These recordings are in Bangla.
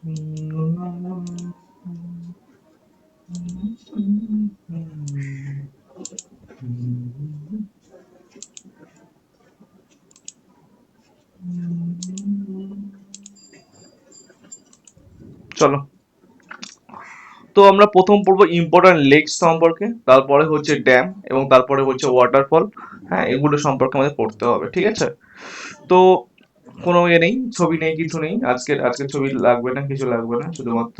চলো, তো আমরা প্রথম পড়বো ইম্পর্টেন্ট লেকস সম্পর্কে, তারপরে হচ্ছে ড্যাম, এবং তারপরে হচ্ছে ওয়াটারফল। হ্যাঁ, এগুলো সম্পর্কে আমাদের পড়তে হবে, ঠিক আছে? তো কোনো ইয়ে নেই, ছবি নেই, কিছু নেই, আজকের আজকের ছবি লাগবে না, কিছু লাগবে না, শুধুমাত্র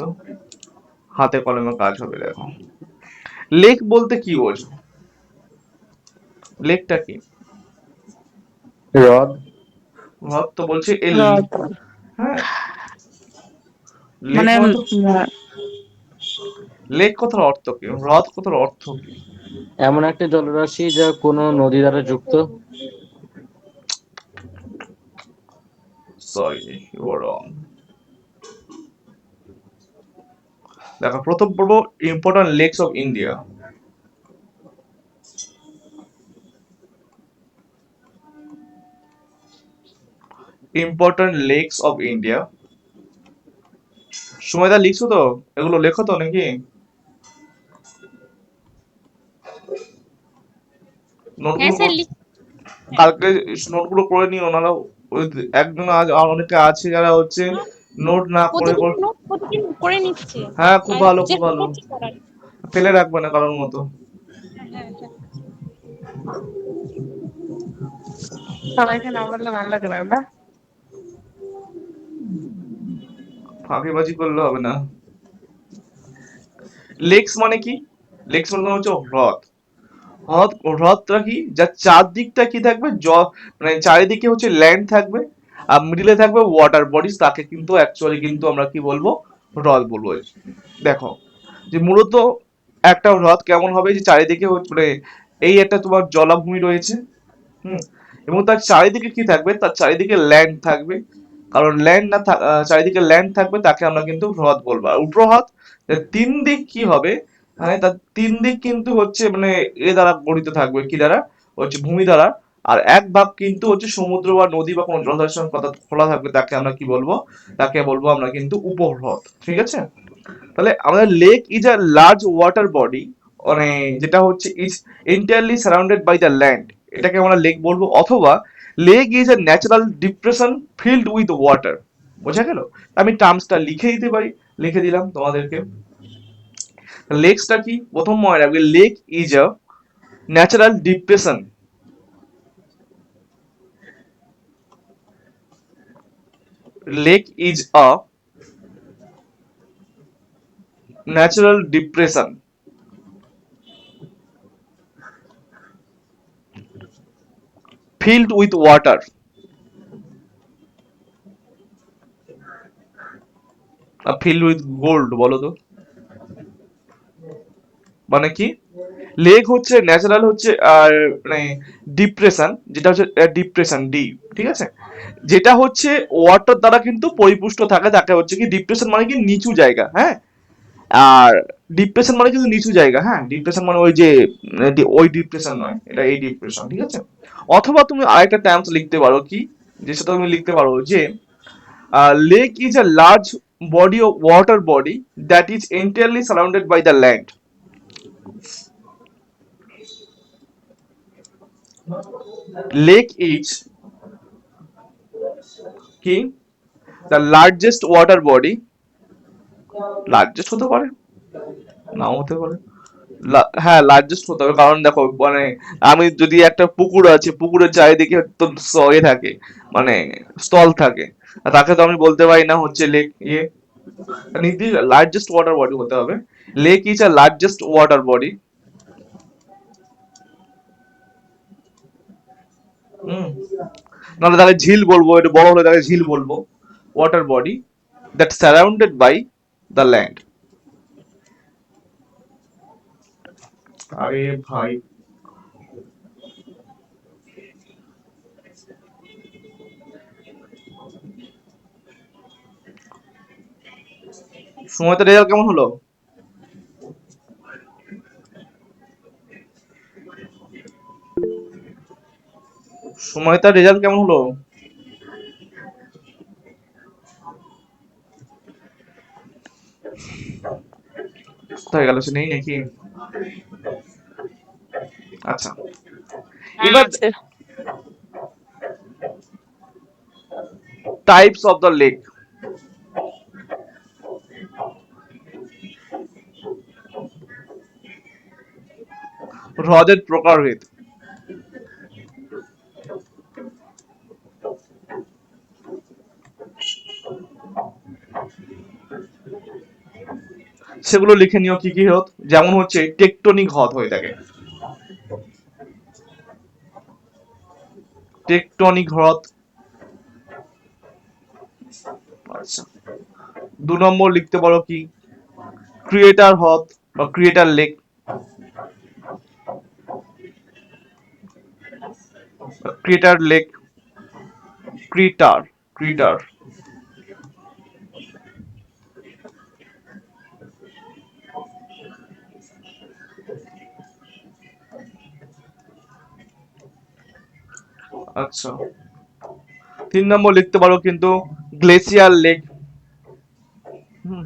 হাতে কলমে কাজ হবে। দেখো, লেক বলতে কি বোঝো? লেকটা কি? হ্রদ। ভাব তো বলছে এ হ্রদ হ্যাঁ, লেক মানে মানে তো, লেক কথার অর্থ কি, হ্রদ কথার অর্থ কি? এমন একটা জলরাশি যা কোনো নদী দ্বারা যুক্ত। Sorry, you are wrong. দেখো, প্রথম পড়বো important lakes of India. Important lakes of India. Sumedha লিখছো তো? এগুলো লেখো তো নাকি? হ্যাঁ নোটগুলো স্যার লিখ। কালকে নোটগুলো করে নিও, ওনারা ওই একজন আজ আর অনেকে আছে যারা হচ্ছে নোট না করে প্রতিদিন নোট প্রতিদিন করে নিচ্ছে। হ্যাঁ, খুব আর ভালো, খুব চেষ্টা ভালো। করছি করার। ফেলে রাখবে না কারোর মতো। হ্যাঁ হ্যাঁ হ্যাঁ। সবাইকে না বললে ভালো লাগে না। ফাঁকিবাজি করলে হবে না। লেকস মানে কি? লেকস মানে হচ্ছে হ্রদ। হ্রদ, হ্রদটা কি, যার চারদিকটা কি থাকবে, মানে চারিদিকে হচ্ছে ল্যান্ড থাকবে, আর মিডিলে থাকবে ওয়াটার বডিজ, তাকে কিন্তু অ্যাকচুয়ালি কিন্তু আমরা কি বলবো, হ্রদ বলবো। দেখো, যে মূলত একটা হ্রদ কেমন হবে, যে চারিদিকে মানে এই একটা তোমার জলাভূমি রয়েছে, হুম, এবং তার চারিদিকে কি থাকবে, তার চারিদিকে ল্যান্ড থাকবে। কারণ ল্যান্ড না চারিদিকে ল্যান্ড থাকবে, তাকে আমরা কিন্তু হ্রদ বলবো। আর উপহ্রদ, তিন দিক কি হবে, হ্যাঁ, তার তিন দিক কিন্তু হচ্ছে মানে এ দ্বারা গঠিত থাকবে, কি দ্বারা, হচ্ছে ভূমি দ্বারা। আর এক ভাগ কিন্তু হচ্ছে সমুদ্র বা নদী বা কোনো জলাশয়ের সঙ্গে কথা খোলা থাকবে, তাকে আমরা কি বলবো, তাকে বলবো আমরা কিন্তু উপহ্রদ, ঠিক আছে? তাহলে আমাদের lake is a large water body, মানে যেটা হচ্ছে is entirely surrounded by the land, এটাকে আমরা লেক বলবো। অথবা lake is a natural depression field with water. বোঝা গেল? আমি টার্মসটা লিখে দিতে পারি, লিখে দিলাম তোমাদেরকে। লেকসটা কি প্রথম মনে রাখবে, lake is a natural depression, lake is a natural depression field with water. Filled with gold বলো তো, মানে কি? লেক হচ্ছে ন্যাচারাল হচ্ছে আর মানে ডিপ্রেশন, যেটা হচ্ছে ডিপ্রেশন ডি, ঠিক আছে, যেটা হচ্ছে ওয়াটার দ্বারা কিন্তু পরিপুষ্ট থাকে, তাকে হচ্ছে কি ডিপ্রেশন মানে কি নিচু জায়গা, হ্যাঁ। আর ডিপ্রেশন মানে কিন্তু নিচু জায়গা, হ্যাঁ, ডিপ্রেশন মানে ওই যে ওই ডিপ্রেশন নয়, এটা এই ডিপ্রেশন, ঠিক আছে? অথবা তুমি আরেকটা টার্মস লিখতে পারো কি, যে সেটা তুমি লিখতে পারো যে lake is a large body of water body that is entirely surrounded by the land. Lake is কি, the largest water body, largest হতে পারে, নাও হতে পারে, হ্যাঁ লার্জেস্ট হতে হবে, কারণ দেখো মানে আমি যদি একটা পুকুর আছে, পুকুরের চারিদিকে তো এ থাকে, মানে স্থল থাকে, আর তাকে তো আমি বলতে পারি না হচ্ছে লেক ইয়ে, নির্দিষ্ট লার্জেস্ট ওয়াটার বডি হতে হবে। Lake is a largest water body, hmm, নাহলে তাকে ঝিল বলবো, এটা বড় হলে তাকে ঝিল বলবো। Water body that surrounded by the land. আরে ভাই, সময়টা রেজাল্ট কেমন হলো? সময়টার রেজাল্ট কেমন হলো? কোথায় গেল, সে নেই নাকি? আচ্ছা, হ্যাঁ এবার আছে। Types of the lake. হ্রদের প্রকারভেদ। সেগুলো লিখে নিও কি কি হ্রদ, যেমন হচ্ছে টেকটনিক হ্রদ হয়ে থাকে, টেকটনিক হ্রদ। আচ্ছা, 2 নম্বর লিখতে পারো কি, ক্রিয়েটার হ্রদ বা creator lake, creator lake, critter, critter. আচ্ছা, 3 নম্বর লিখতে পারো কিন্তু গ্লেসিয়ার লেক। হুম।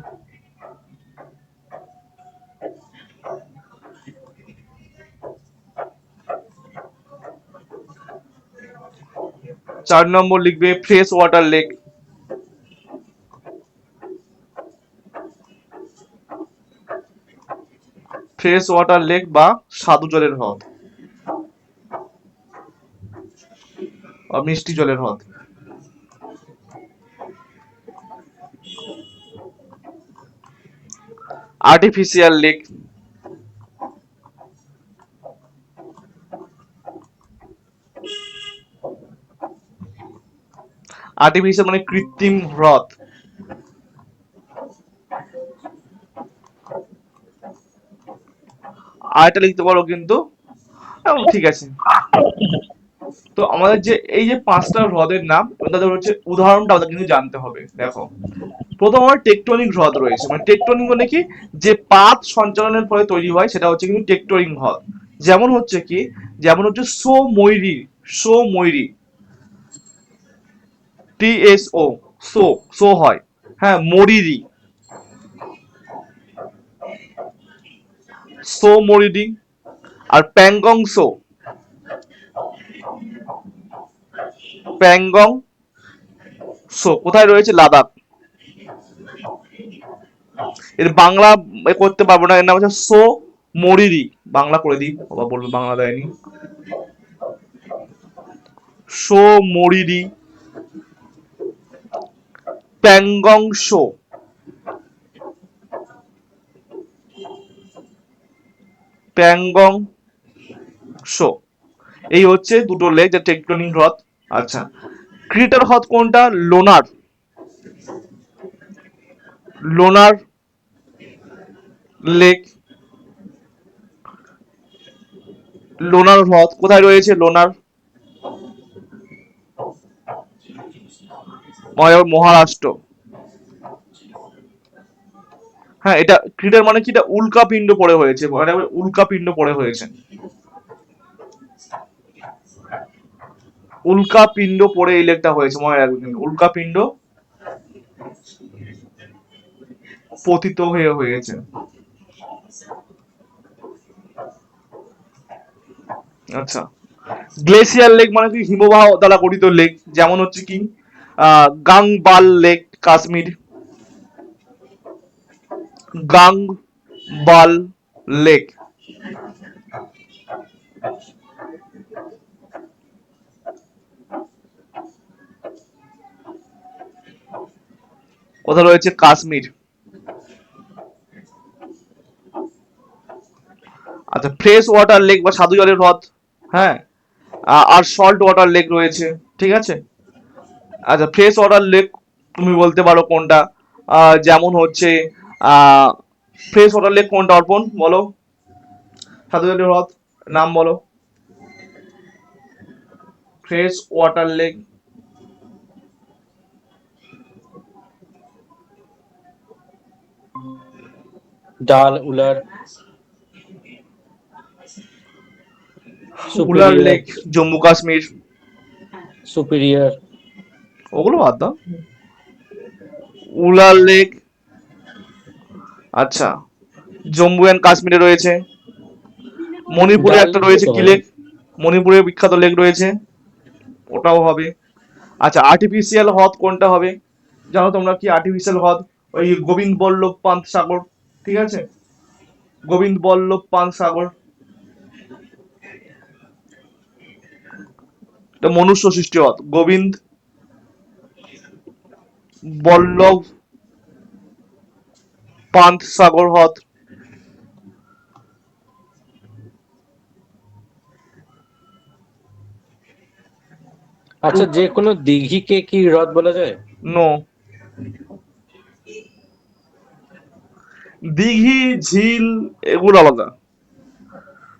4 নম্বর লিখবে fresh water lake, fresh water lake বা স্বাদু জলের হ্রদ বা মিষ্টি জলের হ্রদ। আর্টিফিশিয়াল লেক, আর্টিফিশিয়াল মানে কৃত্রিম হ্রদ। আর এটা লিখতে পারো কিন্তু, ঠিক আছে। তো আমাদের যে এই যে 5টা হ্রদের নাম, তাদের হচ্ছে উদাহরণটা আমাদের কিন্তু জানতে হবে। দেখো, প্রথম আমার টেকটনিক হ্রদ রয়েছে, মানে টেকটনিক মানে কি, যে পাত সঞ্চালনের ফলে তৈরি হয় সেটা হচ্ছে কিন্তু টেকটনিক হ্রদ। যেমন হচ্ছে কি, যেমন হচ্ছে সো ময়ূরী, সো ময়ূরী, TSO, সো, সো হয়, হ্যাঁ, মরিরি, সো মরিরি। আর প্যাংগং সো, প্যাংগং সো কোথায় রয়েছে, লাদাখ। এর বাংলা করতে পারবো না, এর নাম হচ্ছে সো মরিরি। বাংলা করে দিই, বাবা বলবে বাংলা দেয়নি। সো মরিরি, প্যাংগং সো, প্যাংগং সো। এই হচ্ছে দুটো লেক যা টেকটনিক হ্রদ। আচ্ছা, ক্রিয়েটার হ্রদ কোনটা, লোনার, লোনার লেক, লোনার হ্রদ কোথায় রয়েছে, লোনার, মহারাষ্ট্র। হ্যাঁ, এটা ক্রিয়েটার মানে কি, এটা উল্কাপিণ্ড পড়ে হয়েছে, মানে উল্কাপিণ্ড পড়ে হয়েছে, উল্কাপিণ্ড পড়ে এই লেকটা হয়েছে, মনে রাখবেন কিন্তু উল্কাপিণ্ড পতিত হয়ে হয়েছে। আচ্ছা, গ্লেসিয়ার লেক মানে কি, হিমবাহ দ্বারা গঠিত লেক, যেমন হচ্ছে কি গাংবাল লেক, কাশ্মীর, গাংবাল লেক। কোথায় রয়েছে, কাশ্মীর। আচ্ছা, ফ্রেশ ওয়াটার লেক বা স্বাদু জলের হ্রদ, হ্যাঁ, আর সল্ট ওয়াটার লেক রয়েছে, ঠিক আছে। আচ্ছা, ফ্রেশ ওয়াটার লেক তুমি বলতে পারো কোনটা, যেমন হচ্ছে ফ্রেশ ওয়াটার লেক কোনটা, অর্পণ বলো, স্বাদু জলের হ্রদ নাম বলো, fresh water lake. Dal, Wular, Wular Superior, lake Jammu Kashmir, Superior, ওগুলো বাদ দাও। উলার লেক আচ্ছা, জম্মু অ্যান্ড কাশ্মীরে রয়েছে। মণিপুরে ডাল একটা লেক রয়েছে হতে কি পারে। লেক? মণিপুরে বিখ্যাত লেক রয়েছে, ওটাও হবে। আচ্ছা, আর্টিফিশিয়াল হ্রদ কোনটা হবে? জানো তোমরা কি আর্টিফিশিয়াল হ্রদ? ওই গোবিন্দ বল্লভ পান্ত সাগর, ঠিক আছে, গোবিন্দ বল্লভ পান্ত সাগর, এটা মনুষ্য সৃষ্টি হ্রদ, গোবিন্দ বল্লভ পান্ত সাগর হ্রদ। আচ্ছা, যে কোনো দিঘিকে কি হ্রদ বলা যায়? নো, দিঘি ঝিল এগুলো আলাদা।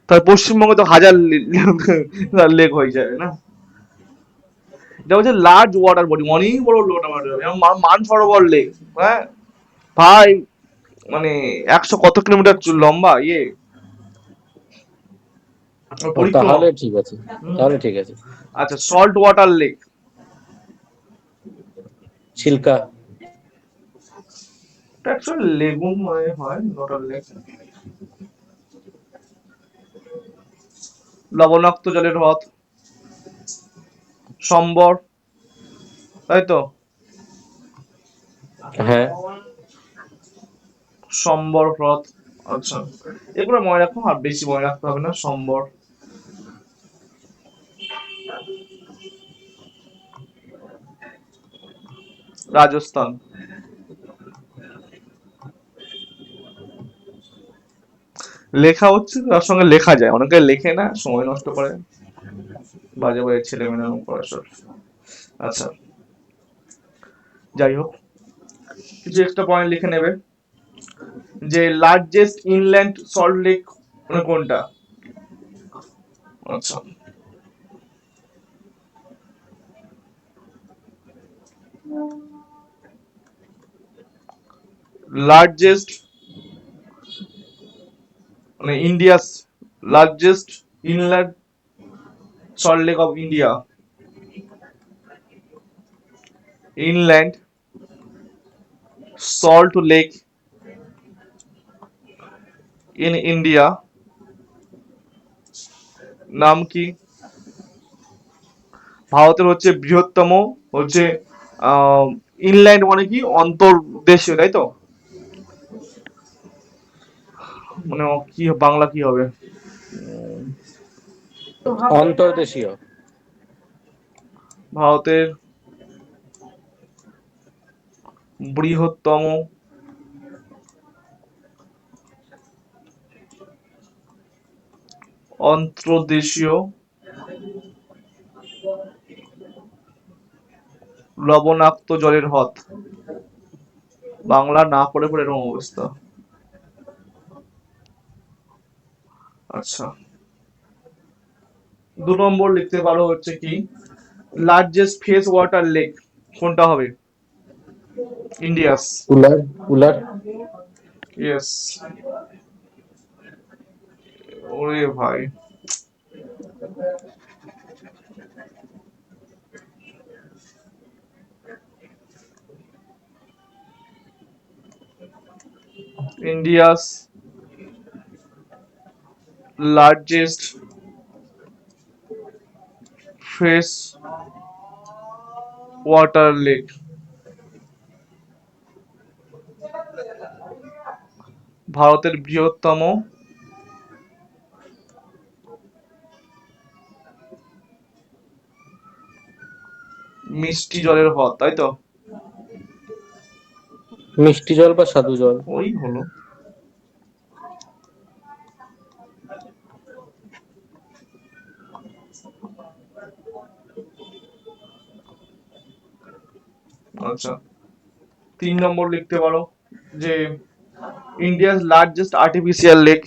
তার পশ্চিমবঙ্গে তো হাজার লেক হয়ে যায় না। এটা হচ্ছে লার্জ ওয়াটার বডি, অনেক বড় ওয়াটার বডি, যেমন মানসরোবর লেক, হ্যাঁ ভাই, মানে 100 কত কিলোমিটার লম্বা ইয়ে ও, পরিক্রমা। তাহলে ঠিক আছে। হুম। তাহলে ঠিক আছে। আচ্ছা, salt water lake, Chilka. Actually lagoon মানে হয় ওয়াটার লেক। লবণাক্ত জলের হ্রদ, সম্বর, তাই তো, হ্যাঁ। সম্বর হ্রদ। আচ্ছা, এগুলো মনে রাখো, আর বেশি মনে রাখতে হবে না। সম্বর, রাজস্থান। লেখা হচ্ছে, তার সঙ্গে লেখা যায়, অনেকে লেখে না, সময় নষ্ট করে, বাজে বাজে ছেলে মেয়েরা পড়াশোনা। আচ্ছা, যাই হোক, কিছু এক্সট্রা পয়েন্ট লিখে নেবে, যে লার্জেস্ট ইনল্যান্ড সল্ট লেক মানে কোনটা? আচ্ছা, লার্জেস্ট মানে India's largest inland salt lake of India, inland salt lake in India, নাম কি? ভারতের হচ্ছে বৃহত্তম, হচ্ছে ইনল্যান্ড মানে কি অন্তর্দেশীয়, তাই তো, মানে কি বাংলা কি হবে? অন্তর্দেশীয়। ভারতের বৃহত্তম অন্তর্দেশীয় লবণাক্ত জলের হ্রদ, বাংলা না পড়ে পড়ে এরকম অবস্থা। আচ্ছা, 2 নম্বর লিখতে পারো হচ্ছে কি, লার্জেস্ট ফ্রেশ ওয়াটার লেক কোনটা হবে? ইন্ডিয়াস। উলার। উলার। ইয়েস। ওরে ভাই, India's largest fresh water lake, ভারতের বৃহত্তম মিষ্টি জলের হ্রদ, তাই তো, মিষ্টি জল বা স্বাদু জল। ওই হলো। আচ্ছা, 3 নম্বর লিখতে পারো, যে India's largest artificial lake,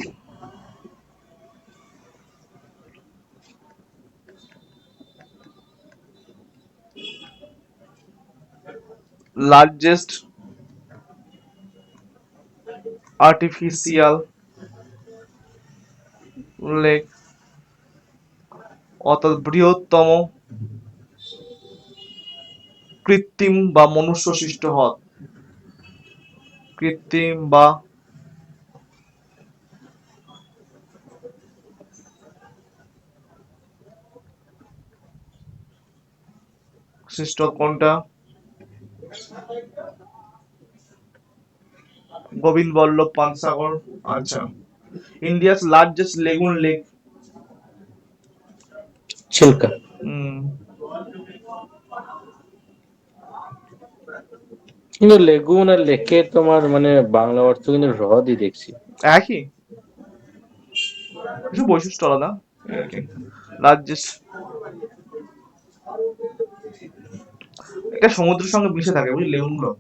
largest artificial lake, অর্থাৎ বৃহত্তম কৃত্রিম বা মনুষ্য সৃষ্ট হ্রদ, কৃত্রিম বা শ্রেষ্ঠ হ্রদ কোনটা? গোবিন্দ বল্লভ পান্ত সাগর। আচ্ছা, India's largest lagoon lake. Chilka. কিন্তু লেগুন আর লেকে তোমার মানে বাংলা অর্থ কিন্তু হ্রদই দেখছি। একই, কিছু বৈশিষ্ট্য আলাদা লার্জেস্ট। এটা সমুদ্রের সঙ্গে মিশে থাকে বুঝলি লেগুন গুলো।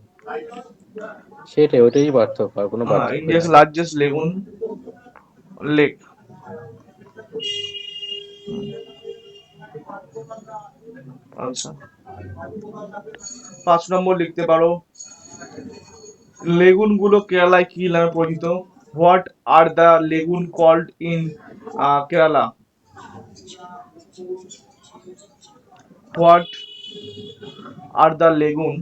সেটাই, ওইটাই পার্থক্য, আর কোনো হ্যাঁ, পার্থক্য ইন্ডিয়াস নেই। Largest lagoon lake. আচ্ছা, 5 নম্বর লিখতে পারো, লেগুন গুলো কেরালায় কি নামে পরিচিত? What are the lagoon called in Kerala? What are the lagoon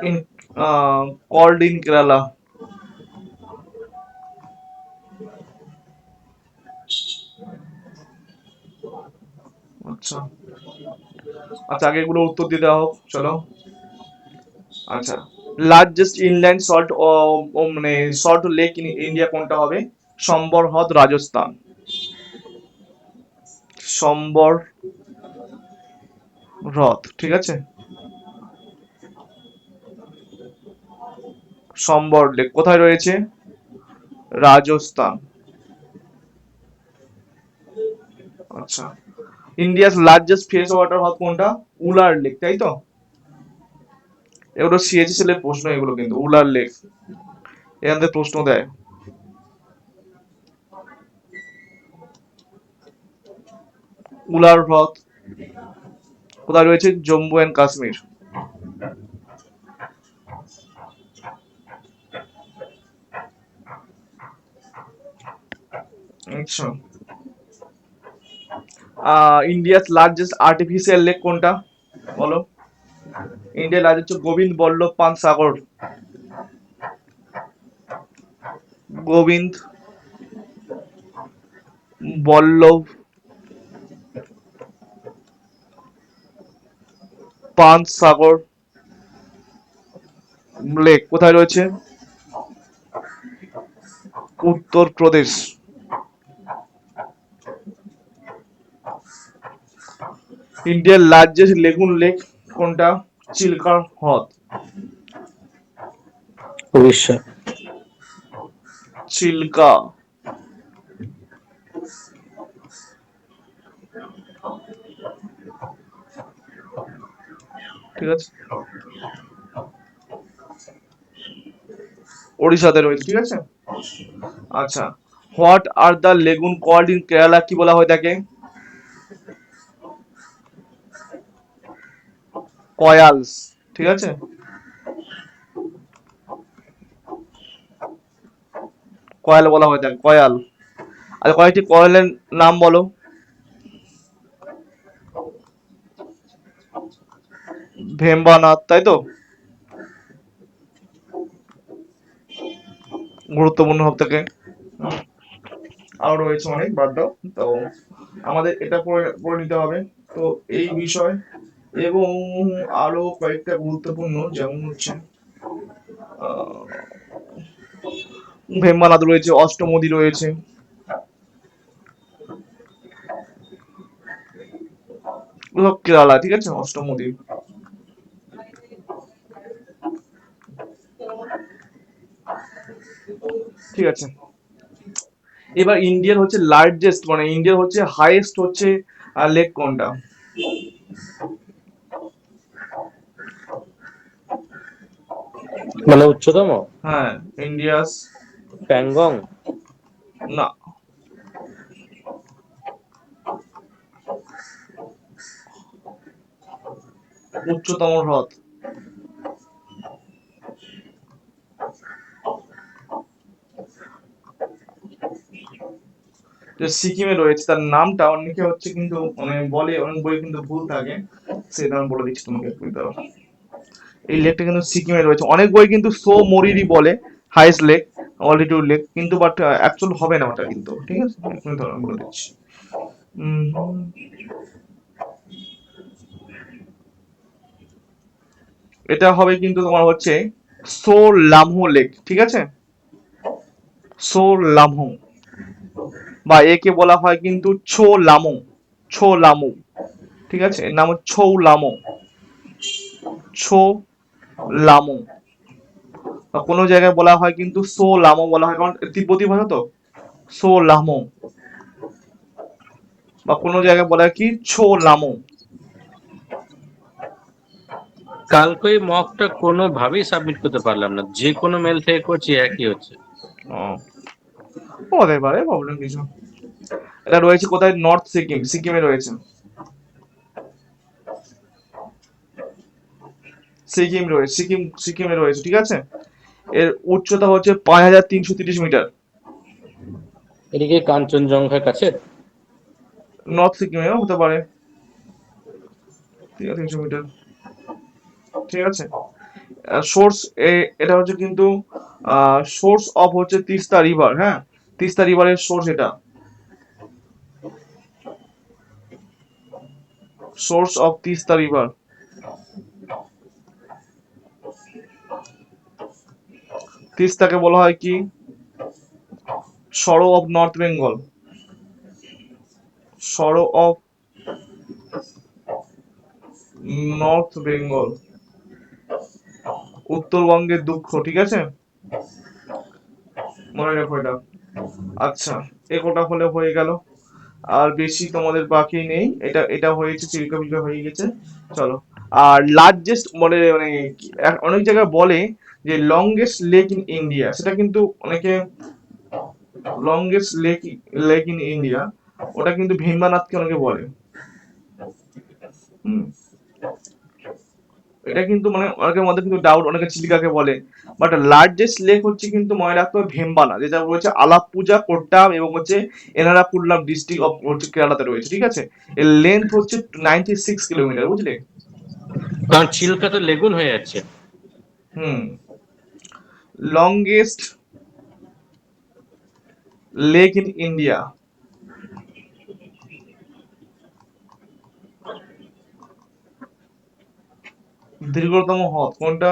in called in Kerala? আচ্ছা আচ্ছা, আগে এগুলো উত্তর দিয়ে দেওয়া হোক, চলো। আচ্ছা, লার্জেস্ট ইনল্যান্ড সল্ট মানে সল্ট লেক ইন ইন্ডিয়া কোনটা হবে? সম্বর হ্রদ, রাজস্থান। সম্বর হ্রদ, ঠিক আছে, সম্বর লেক কোথায় রয়েছে? রাজস্থান। আচ্ছা, ইন্ডিয়াস লার্জেস্ট ফ্রেশ ওয়াটার হ্রদ কোনটা? উলার লেক, তাই তো? এগুলো সিএইচএসএল এর প্রশ্ন, এগুলো কিন্তু উলার লেক এখান থেকে প্রশ্ন দেয়। উলার হ্রদ কোথায় রয়েছে? জম্মু এন্ড কাশ্মীর। আচ্ছা, ইন্ডিয়াস লার্জেস্ট আর্টিফিশিয়াল লেক কোনটা বলো? ইন্ডিয়ার লার্জেস্ট গোবিন্দ বল্লভ পান্ত সাগর। গোবিন্দ বল্লভ পান্ত সাগর লেক কোথায় রয়েছে? উত্তরপ্রদেশ। ইন্ডিয়ার লার্জেস্ট লেগুন লেক কোনটা? চিল্কা হ্রদ। উড়িষ্যা। চিল্কা। ঠিক আছে, ওড়িশাতে রয়েছে, ঠিক আছে। আচ্ছা, what are the lagoon called in Kerala কি বলা হয় তাকে? কয়ালস, ঠিক আছে, কয়াল বলা হয় তাকে, কয়াল। আর কয়েকটি কয়ালের নাম বলো। ভেম্বানাথ, তাই তো? গুরুত্বপূর্ণ সব থেকে। আরো রয়েছে অনেক, বাদ দাও তো, আমাদের এটা পড়ে পড়ে নিতে হবে। তো এই বিষয় এবং আরো কয়েকটা গুরুত্বপূর্ণ, যেমন হচ্ছে ভেম্বানাথ রয়েছে, অষ্টমদী রয়েছে, কেরালা, ঠিক আছে, অষ্টমদী। ঠিক আছে, এবার ইন্ডিয়ার হচ্ছে লার্জেস্ট মানে ইন্ডিয়ার হচ্ছে হাইয়েস্ট হচ্ছে লেক কোনটা? মানে উচ্চতম? হ্যাঁ, ইন্ডিয়াস। প্যাংগং। না, উচ্চতম হ্রদ যে সিকিমে রয়েছে, তার নামটা অনেকে হচ্ছে কিন্তু মানে বলে, অনেক বই কিন্তু ভুল থাকে, সেটা আমি বলে দিচ্ছি তোমাকে, বুঝতে এই লেকটা কিন্তু সিকিমে রয়েছে। অনেক বই কিন্তু সো মরিরি বলে হাইস্ট লেক, অল্টিটিউড লেক, কিন্তু বাট অ্যাকচুয়াল হবে না ওটা কিন্তু, ঠিক আছে, এক্ষুনি ধরো আমি বলে দিচ্ছি। উম, এটা হবে কিন্তু তোমার হচ্ছে সো লামহো লেক, ঠিক আছে, সো লামহো, বা একে বলা হয় কিন্তু ছো লামো, ছো লামো, ঠিক আছে, এর নাম হচ্ছে ছৌ লামো, ছো লামো, বা কোনো জায়গায় বলা হয় কিন্তু সো লামো বলা হয়, কারণ তিব্বতী ভাষা তো, সো লামো, বা কোনো জায়গায় বলা হয় কি ছো লামো। কালকে ওই মকটা কোনোভাবেই সাবমিট করতে পারলাম না, যে কোনো মেল থেকে করছি একই হচ্ছে। ও, হতে পারে, প্রবলেম কিছু। এটা রয়েছে কোথায়? নর্থ সিকিম, সিকিমে রয়েছে, সিকিম রয়েছে, সিকিমে রয়েছে, ঠিক আছে। এর উচ্চতা হচ্ছে 5330 মিটার। এটা কি কাঞ্চনজঙ্ঘার কাছে? নর্থ সিকিমেও হতে পারে, 300 মিটার, ঠিক আছে। সোর্স, এটা হচ্ছে কিন্তু সোর্স অফ হচ্ছে তিস্তা রিভার, হ্যাঁ, তিস্তা রিভারের সোর্স এটা, সোর্স অফ তিস্তা রিভার। তিস্তাকে বলা হয় কি sorrow of north Bengal, sorrow of north Bengal, উত্তরবঙ্গের দুঃখ, ঠিক আছে, মনে রেখো এটা। আচ্ছা, একটা হলে হয়ে গেল, আর বেশি তোমাদের বাকি নেই, এটা এটা হয়েছে, চিল্কা পিল্কা হয়ে গেছে, চলো। আর লার্জেস্ট মানে মানে অনেক জায়গায় বলে যে লংগেস্ট লেক ইন ইন্ডিয়া, সেটা কিন্তু অনেকে, longest lake, lake in India, ওটা কিন্তু ভীমবানাথকে অনেকে বলে। হুম, এটা কিন্তু মানে অনেকের মধ্যে কিন্তু ডাউট, অনেকে চিলিকাকে বলে, বাট লার্জেস্ট লেক হচ্ছে কিন্তু মনে রাখতে হবে ভীমবানা, যেটা রয়েছে আলাপ্পুজা, কোট্টাম এবং হচ্ছে এনারাকুল্লাম ডিস্ট্রিক্ট অফ হচ্ছে কেরালাতে রয়েছে, ঠিক আছে। এর লেন্থ হচ্ছে 96 কিলোমিটার, বুঝলে। কারণ চিল্কা তো লেগুন হয়ে যাচ্ছে। হুম, লংগেস্ট লেক ইন ইন্ডিয়া, দীর্ঘতম হ্রদ কোনটা?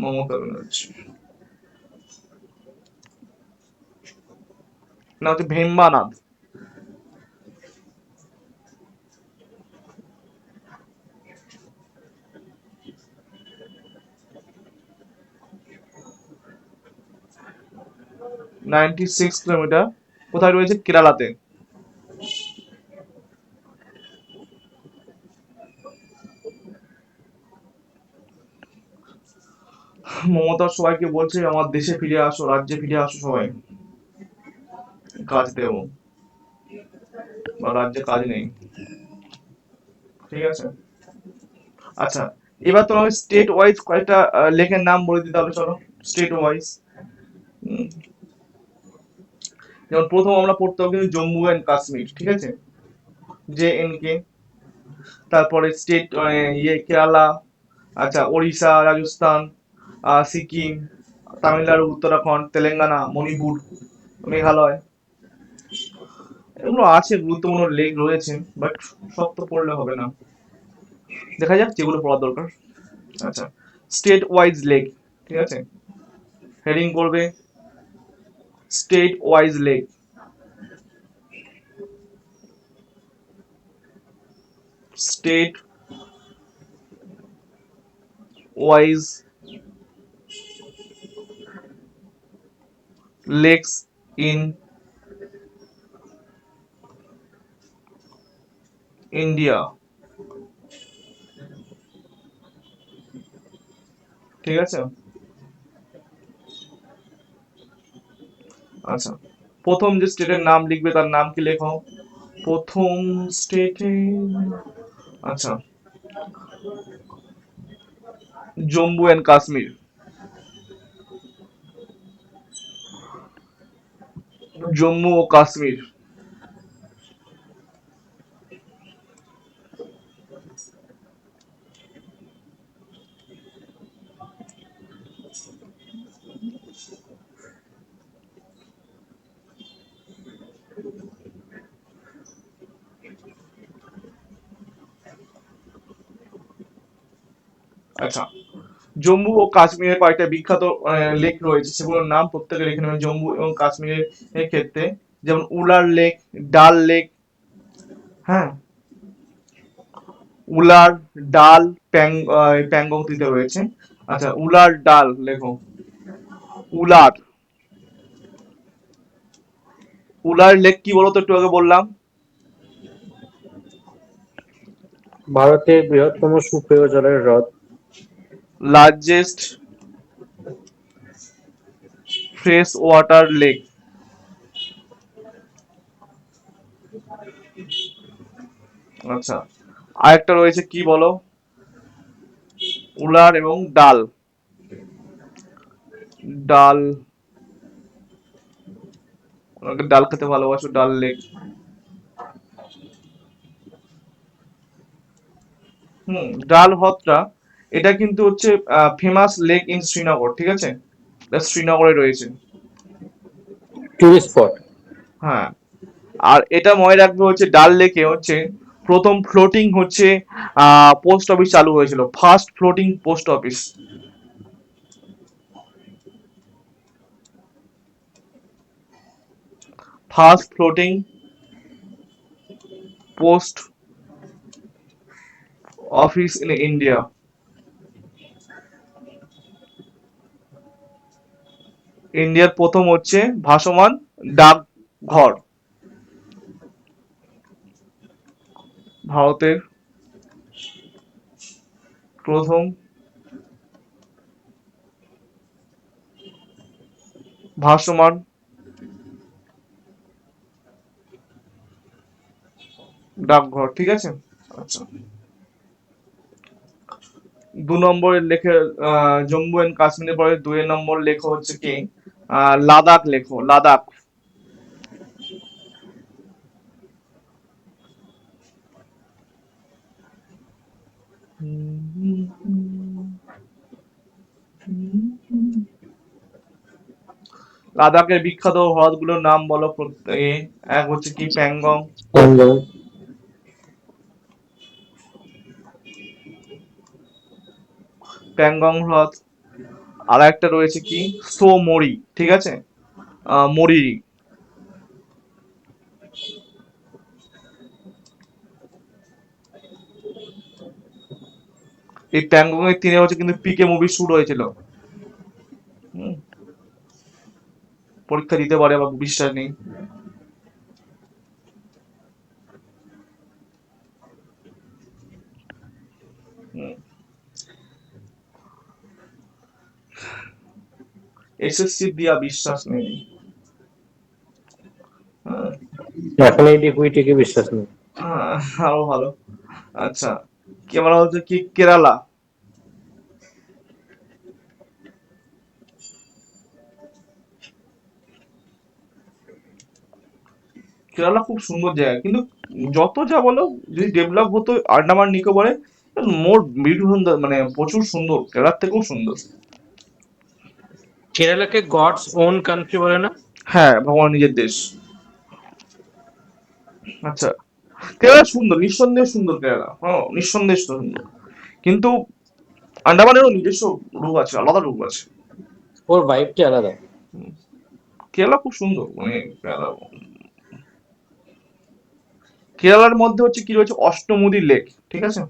মমতা ব্যানার্জি, না হচ্ছে ভীমবানাথ। 96 কিলোমিটার, কোথায় রয়েছে? কেরালাতে। মমতা সবাইকে বলছে আমার দেশে ফিরে আসো, রাজ্যে ফিরে আসো সবাই, কাজ দেবো, বা রাজ্যে কাজ নেই, ঠিক আছে। আচ্ছা, এবার তোমাকে স্টেট ওয়াইজ কয়েকটা লেখের নাম বলে দিতে হবে, চলো, স্টেট ওয়াইজ। যেমন প্রথম আমরা পড়তে হবে কিন্তু জম্মু অ্যান্ড কাশ্মীর, ঠিক আছে, জে এন কে। তারপরে স্টেট কেরালা, আচ্ছা, ওড়িশা, রাজস্থান, সিকিম, তামিলনাড়ু, উত্তরাখণ্ড, তেলেঙ্গানা, মণিপুর, মেঘালয়, এগুলো আছে, গুরুত্বপূর্ণ লেক রয়েছে, বাট সব তো পড়লে হবে না, দেখা যাক যেগুলো পড়ার দরকার। আচ্ছা, স্টেট ওয়াইজ লেক, ঠিক আছে, হেডিং করবে state wise lake, state wise lakes in India, ঠিক আছে। আচ্ছা, প্রথম যে স্টেটের নাম লিখবে তার নাম কি লেখো? প্রথম স্টেটে, আচ্ছা, জম্মু অ্যান্ড কাশ্মীর, জম্মু ও কাশ্মীর। আচ্ছা, জম্মু ও কাশ্মীরের কয়েকটা বিখ্যাত লেক রয়েছে, সেগুলোর নাম প্রত্যেকের এখানে জম্মু এবং কাশ্মীরের ক্ষেত্রে, যেমন উলার লেক, ডাল লেক, হ্যাঁ, উলার, ডাল, প্যাংগং তিতে রয়েছে। আচ্ছা, উলার ডাল লেখো, উলার, উলার লেক কি বলতো, একটু আগে বললাম। ভারতের বৃহত্তম সুপেয় জলের হ্রদ। Largest fresh water lake. আচ্ছা, আরেকটা রয়েছে কি বলো, উলার এবং ডাল, ডাল, ওনাকে ডাল খেতে ভালোবাসো, ডাল লেক। ডাল হ্রদটা, এটা কিন্তু হচ্ছে ফেমাস লেক ইন শ্রীনগর, ঠিক আছে, এটা শ্রীনগরে রয়েছে। Tourist spot. হ্যাঁ, আর এটা মনে রাখবে হচ্ছে ডাল লেকে হচ্ছে প্রথম ফ্লোটিং হচ্ছে পোস্ট অফিস চালু হয়েছিল, first floating post office. First floating post office in India. ইন্ডিয়ার প্রথম হচ্ছে ভাসমান ডাকঘর, ভারতের প্রথম ভাসমান ডাকঘর, ঠিক আছে। আচ্ছা, 2 নম্বরের লেখে জম্মু এন্ড কাশ্মীরের পরে 2 নম্বর লেখো হচ্ছে কি, লাদাখ লেখো, লাদাখ। লাদাখের বিখ্যাত হ্রদগুলোর নাম বলো প্রত্যেকে। এক হচ্ছে কি প্যাংগং, প্যাংগং। প্যাংগং হ্রদ। আর একটা রয়েছে কি সো মরি, ঠিক আছে, মরিরি। এই প্যাংগং এর তীরে হচ্ছে কিন্তু পিকে মুভি শুট হয়েছিল। হুম, পরীক্ষা দিতে পারে বা বিশ্বাস নেই। এসএসসি দিয়া বিশ্বাস নেই। হ্যাঁ, এখন এই ডিকুইটিকে বিশ্বাস নেই। আরো ভালো। আচ্ছা, কি বলা হচ্ছে কি কেরালা, কেরালা খুব সুন্দর জায়গা, কিন্তু যত যা বলো, যদি ডেভেলপ হতো আন্ডামান নিকোবরে, মোর বিউটিফুল, মানে প্রচুর সুন্দর, কেরালার থেকেও সুন্দর। কেরালাকে গডস ওন কান্ট্রি বলে না? হ্যাঁ, ভগবান নিজের দেশ। আচ্ছা, কেরালা সুন্দর, নিঃসন্দেহে সুন্দর কেরালা, হ্যাঁ নিঃসন্দেহে সুন্দর, কিন্তু আন্ডামানেরও নিজস্ব রূপ আছে, আলাদা রূপ আছে। ওর ভাইবটা আলাদা। কেরালা খুব সুন্দর, মানে কেরালা, কেরালার মধ্যে হচ্ছে কি রয়েছে, অষ্টমুদি লেক, ঠিক আছে।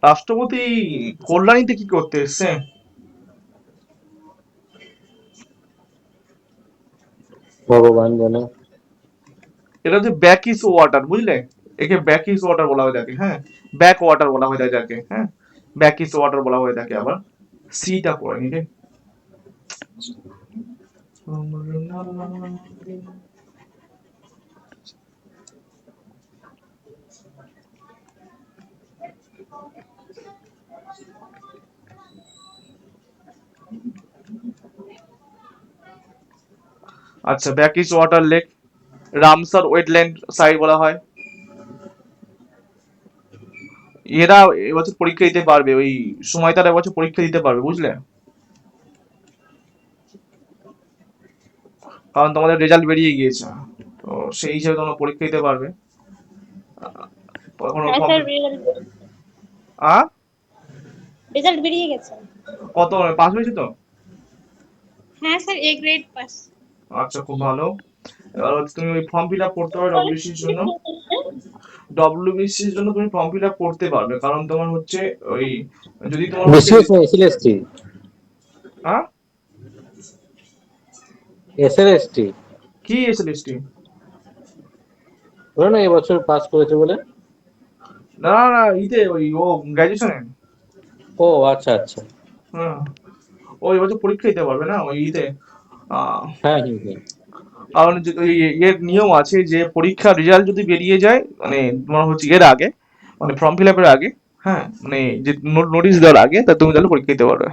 রাষ্ট্রপতি কল্যাণীতে কি করতে এসছে? ভগবান জানে। এটা হচ্ছে ব্যাকিস ওয়াটার, বুঝলে, একে ব্যাকিস ওয়াটার বলা হয়ে থাকে, হ্যাঁ, ব্যাক ওয়াটার বলা হয়ে থাকে যাকে, হ্যাঁ, ব্যাকিস ওয়াটার বলা হয়ে থাকে। আবার সিটা করে নিকে। আচ্ছা, brackish water lake, Ramsar wetland site বলা হয়। এরা এবছর পরীক্ষা দিতে পারবে, ওই সময় তারা এবছর পরীক্ষা দিতে পারবে, বুঝলে? কারণ তোমাদের রেজাল্ট বেরিয়ে গিয়েছে, তো সেই হিসেবে তোমরা পরীক্ষা দিতে পারবে। এখনো হ্যাঁ ফর্ম। স্যার, রেজাল্ট আ রেজাল্ট বেরিয়ে গেছে। কত পাস হয়েছে তো? হ্যাঁ স্যার, এ গ্রেড পাস। আচ্ছা, খুব ভালো। এবার হচ্ছে তুমি ওই ফর্ম ফিল আপ করতে পারো ডব্লিউবিসির জন্য। ডব্লিউবিসির জন্য তুমি ফর্ম ফিল আপ করতে পারবে, কারণ তোমার হচ্ছে ওই, যদি তোমার হচ্ছে বিসিএস না এসএলএসটি? হ্যাঁ, এসএলএসটি কি এসএলএসটি? বলো না এবছর পাস করেছে বলে। না না না, ইতে ওই ও গ্র্যাজুয়েশনে। ও আচ্ছা আচ্ছা। হ্যাঁ, ও এবছর পরীক্ষা দিতে পারবে না ওই ইতে। আহ, হ্যাঁ হ্যাঁ হ্যাঁ। কারণ ওই এর নিয়ম আছে যে পরীক্ষার রেজাল্ট যদি বেরিয়ে যায়, মানে তোমার হচ্ছে এর আগে, মানে ফর্ম ফিল আপের আগে, হ্যাঁ, মানে যে নোটিশ দেওয়ার আগে, তা তুমি তাহলে পরীক্ষা দিতে পারবে।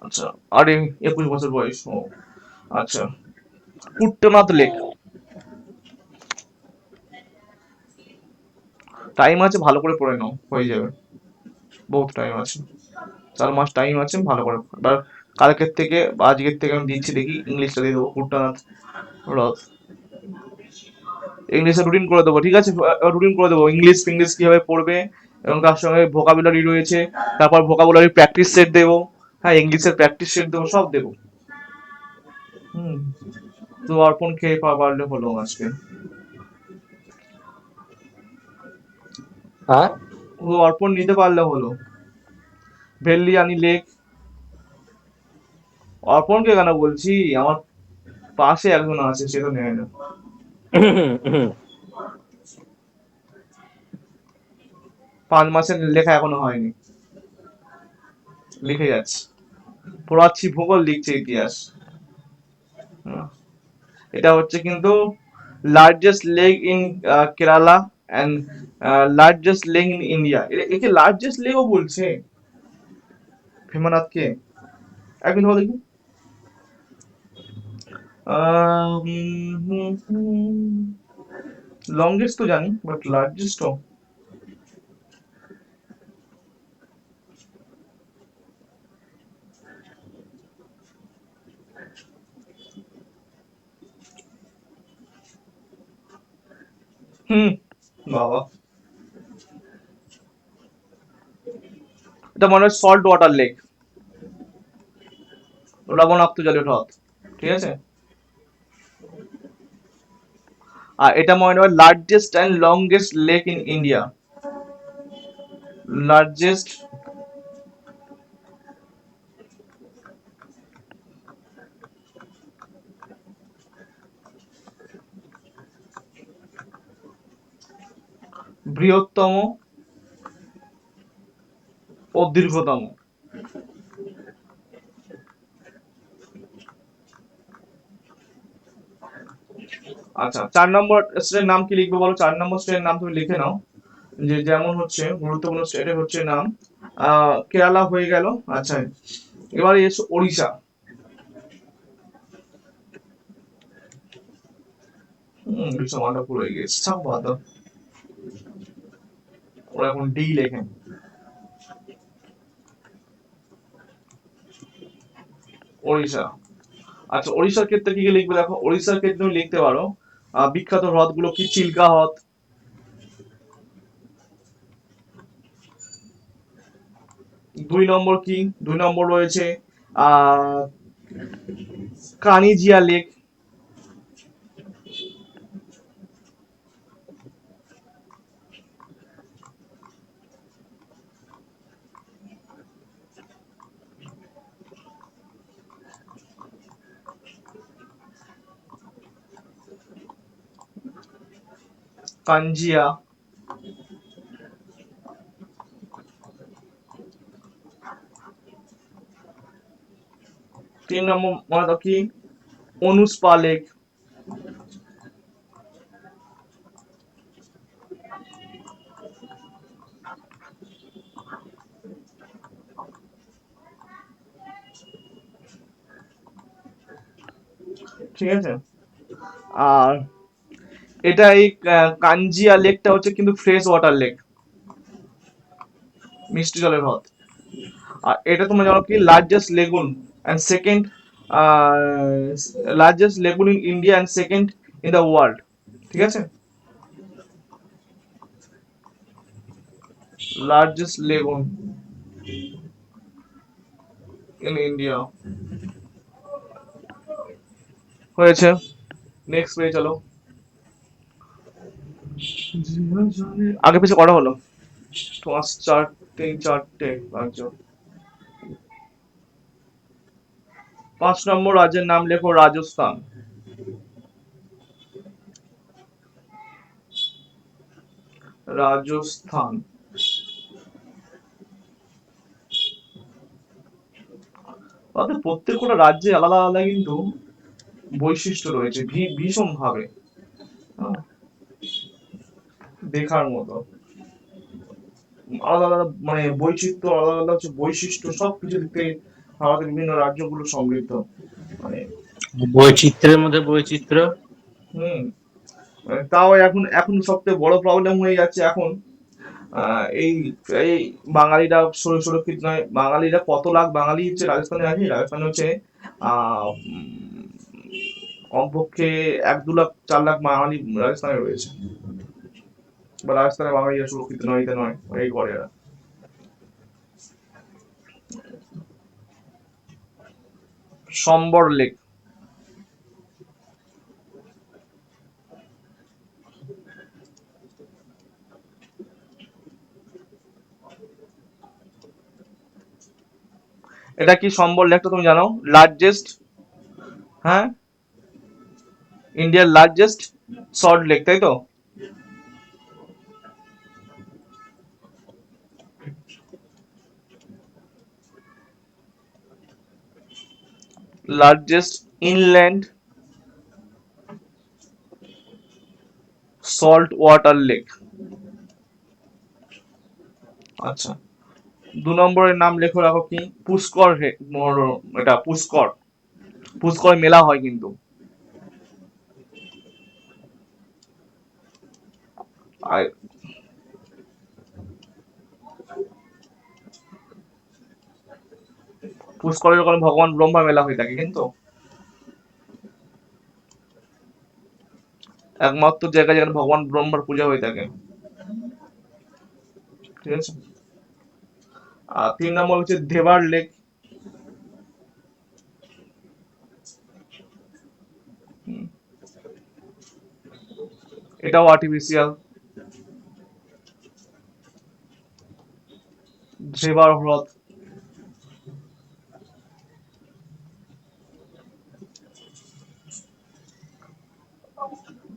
আচ্ছা, আরে 21 বছর বয়স, ও আচ্ছা। কুট্টনাথ লেক, টাইম আছে, ভালো করে পড়ে নাও, হয়ে যাবে। বহুত টাইম আছে, 4 মাস টাইম আছে, ভালো করে। এবার কালকের থেকে বা আজকের থেকে আমি দিচ্ছি, দেখি ইংলিশটা দিয়ে দেবো, কুট্টনাথ হ্রদ। ইংলিশে রুটিন করে দেবো, ঠিক আছে? রুটিন করে দেবো, ইংলিশ ফিংলিশ কিভাবে পড়বে, এবং তার সঙ্গে ভোকাবুলারি রয়েছে, তারপর ভোকাবুলারি প্র্যাকটিস সেট দেবো। হ্যাঁ, ইংলিশের প্র্যাকটিস সেট দেবো, সব দেবো। হুম, তো অর্পণ খেয়ে পারলে হলো আজকে। হ্যাঁ ও অর্পণ নিতে পারলে হলো। ভেল্লিয়ানি লেক। অর্পণকে কেন বলছি, আমার পাশে একজন আছে, সে তো নেয় না। 5 মাসের লেখা এখনো হয়নি, লিখে যাচ্ছে। পড়াচ্ছি ভূগোল, লিখছে ইতিহাস। হুম, এটা হচ্ছে কিন্তু largest lake in Kerala and largest lake in India. একে লার্জেস্ট লেকও বলছে ভীমানাথকে। একদিন হলো দেখি। লংগেস্ট তো জানি, বাট লার্জেস্টও। হুম, বাবা, এটা মনে হয় সল্ট ওয়াটার লেক, লবণাক্ত জলের হ্রদ, ঠিক আছে? আর এটা মনে হয় largest and longest lake in India. Largest বৃহত্তম ও দীর্ঘতম। আচ্ছা, 4 নম্বর স্টেটের নাম কি লিখবো বলো? 4 নম্বর স্টেটের নাম তুমি লিখে নাও। যে যেমন হচ্ছে গুরুত্বপূর্ণ স্টেটের হচ্ছে নাম, কেরালা হয়ে গেল। আচ্ছা, এবারে এসো ওড়িশা। ওড়িশা মানটা পুরো গেছে, থাক বাদ দাও। ওরা এখন ডি লেখে। ওড়িশা। আচ্ছা, ওড়িশার ক্ষেত্রে কি কি লিখবে দেখো। ওড়িশার ক্ষেত্রে তুমি লিখতে পারো বিখ্যাত হ্রদগুলো কি, চিল্কা হ্রদ। 2 নম্বর কি, 2 নম্বর রয়েছে আহ কানিজিয়া লেক। কাঞ্জিয়া। 3 নম্বর মনে দাও কি, অনুস্পা লেক। ঠিক আছে? আর এটা এই কাঞ্জিয়া লেকটা হচ্ছে কিন্তু ফ্রেশ ওয়াটার লেক, মিষ্টি জলের হ্রদ। আর এটা তোমরা জানো কি largest lagoon and second largest lagoon in India and second in the world, ঠিক আছে? লার্জেস্ট লেগুন ইন ইন্ডিয়া হয়েছে। নেক্সট পেয়ে চলো। আগে পিছে কটা হলো? পাঁচ, চারটে পাঁচজন। 5 নম্বর রাজ্যের নাম লেখো রাজস্থান। রাজস্থান। তাদের প্রত্যেকটা রাজ্যে আলাদা আলাদা কিন্তু বৈশিষ্ট্য রয়েছে ভীষণ ভাবে, হ্যাঁ, দেখার মতো। আলাদা আলাদা মানে বৈচিত্র্য, আলাদা আলাদা হচ্ছে বৈশিষ্ট্য, সবকিছু দিক থেকে ভারতের বিভিন্ন রাজ্যগুলো সমৃদ্ধ, মানে বৈচিত্র্যের মধ্যে বৈচিত্র্য। হুম। মানে তাও এখন এখন সবথেকে বড় প্রবলেম হয়ে যাচ্ছে এখন, এই এই বাঙালিরা সুরক্ষিত নয়। বাঙালিরা কত লাখ বাঙালি হচ্ছে রাজস্থানে আছে, রাজস্থানে হচ্ছে কমপক্ষে 1-2 লাখ 4 লাখ বাঙালি রাজস্থানে রয়েছে, বা রাজস্থানে বাঙালিরা সুরক্ষিত নয়, এতে নয় এই করে এরা। সম্বর লেক। এটা কি সম্বর লেকটা তুমি জানো? লার্জেস্ট, হ্যাঁ, ইন্ডিয়ার লার্জেস্ট সল্ট লেক, তাই তো? Largest inland salt water lake. আচ্ছা, 2 নম্বরের নাম লেখো, রাখো কি পুষ্কর এটা পুষ্কর। পুষ্কর মেলা হয় কিন্তু। আর পুষ্করে যখন ভগবান ব্রহ্মা মেলা হয়ে থাকে কিন্তু, একমাত্র জায়গা যেখানে ভগবান ব্রহ্মার পূজা হয়ে থাকে, ঠিক আছে? আর 3 নম্বর হচ্ছে দেবার লেক। এটাও আর্টিফিশিয়াল, দেবার হ্রদ।